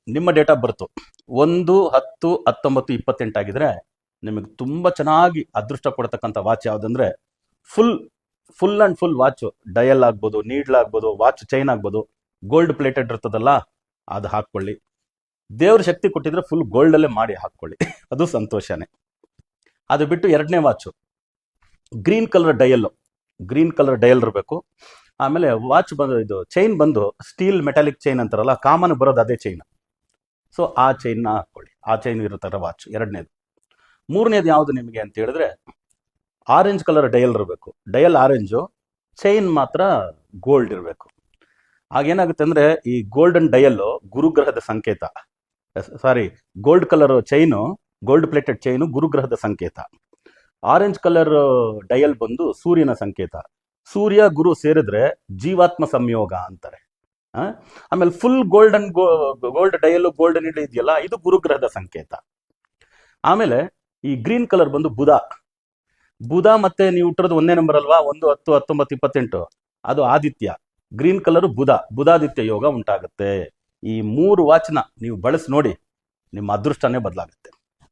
ನಿಮ್ಮ date of birth 1-10-19-28 ಆಗಿದ್ರೆ ನಿಮಗೆ ತುಂಬ ಚೆನ್ನಾಗಿ ಅದೃಷ್ಟ ಕೊಡ್ತಕ್ಕಂಥ ವಾಚ್ ಯಾವುದಂದ್ರೆ full and full watch, dial ಆಗ್ಬೋದು, ನೀಡ್ಲ್ ಆಗ್ಬೋದು, ವಾಚ್ ಚೈನ್ ಆಗ್ಬೋದು, ಗೋಲ್ಡ್ ಪ್ಲೇಟೆಡ್ ಇರ್ತದಲ್ಲ ಅದು ಹಾಕ್ಕೊಳ್ಳಿ. ದೇವ್ರ ಶಕ್ತಿ ಕೊಟ್ಟಿದ್ರೆ ಫುಲ್ ಗೋಲ್ಡಲ್ಲೇ ಮಾಡಿ ಹಾಕ್ಕೊಳ್ಳಿ, ಅದು ಸಂತೋಷನೇ. ಅದು ಬಿಟ್ಟು ಎರಡನೇ ವಾಚು ಗ್ರೀನ್ ಕಲರ್ ಡಯಲ್ ಇರಬೇಕು. ಆಮೇಲೆ ವಾಚ್ ಬಂದು ಇದು ಚೈನ್ ಬಂದು ಸ್ಟೀಲ್ ಮೆಟಾಲಿಕ್ ಚೈನ್ ಅಂತಾರಲ್ಲ, ಕಾಮನ್ ಬರೋದು ಅದೇ ಚೈನ್. ಸೊ ಆ ಚೈನ್ನ ಹಾಕ್ಕೊಳ್ಳಿ, ಆ ಚೈನ್ ಇರೋ ಥರ ವಾಚ್ ಎರಡನೇದು. ಮೂರನೇದು ಯಾವುದು ನಿಮಗೆ ಅಂತ ಹೇಳಿದ್ರೆ ಆರೆಂಜ್ ಕಲರ್ ಡಯಲ್ ಇರಬೇಕು. ಡಯಲ್ ಆರೆಂಜು, ಚೈನ್ ಮಾತ್ರ ಗೋಲ್ಡ್ ಇರಬೇಕು. ಆಗೇನಾಗುತ್ತೆ ಅಂದರೆ ಈ ಗೋಲ್ಡನ್ ಡಯಲ್ಲು ಗುರುಗ್ರಹದ ಸಂಕೇತ, gold colour chain, gold plated chain ಗುರುಗ್ರಹದ ಸಂಕೇತ. ಆರೆಂಜ್ ಕಲರ್ ಡಯಲ್ ಬಂದು ಸೂರ್ಯನ ಸಂಕೇತ. ಸೂರ್ಯ ಗುರು ಸೇರಿದ್ರೆ ಜೀವಾತ್ಮ ಸಂಯೋಗ ಅಂತಾರೆ. ಆಮೇಲೆ full gold dial, golden idli ಇದೆಯಲ್ಲ, ಇದು ಗುರುಗ್ರಹದ ಸಂಕೇತ. ಆಮೇಲೆ ಈ ಗ್ರೀನ್ ಕಲರ್ ಬಂದು ಬುಧ ಮತ್ತೆ ನೀವು ಹುಟ್ಟಿರೋದು 1ನೇ ನಂಬರ್ ಅಲ್ವಾ, 1-10-19-28, ಅದು ಆದಿತ್ಯ. ಗ್ರೀನ್ ಕಲರ್ ಬುಧಾದಿತ್ಯ ಯೋಗ ಉಂಟಾಗುತ್ತೆ. ಈ 3 ವಾಚ್ನ ನೀವು ಬಳಸಿ ನೋಡಿ, ನಿಮ್ಮ ಅದೃಷ್ಟನೇ ಬದಲಾಗುತ್ತೆ.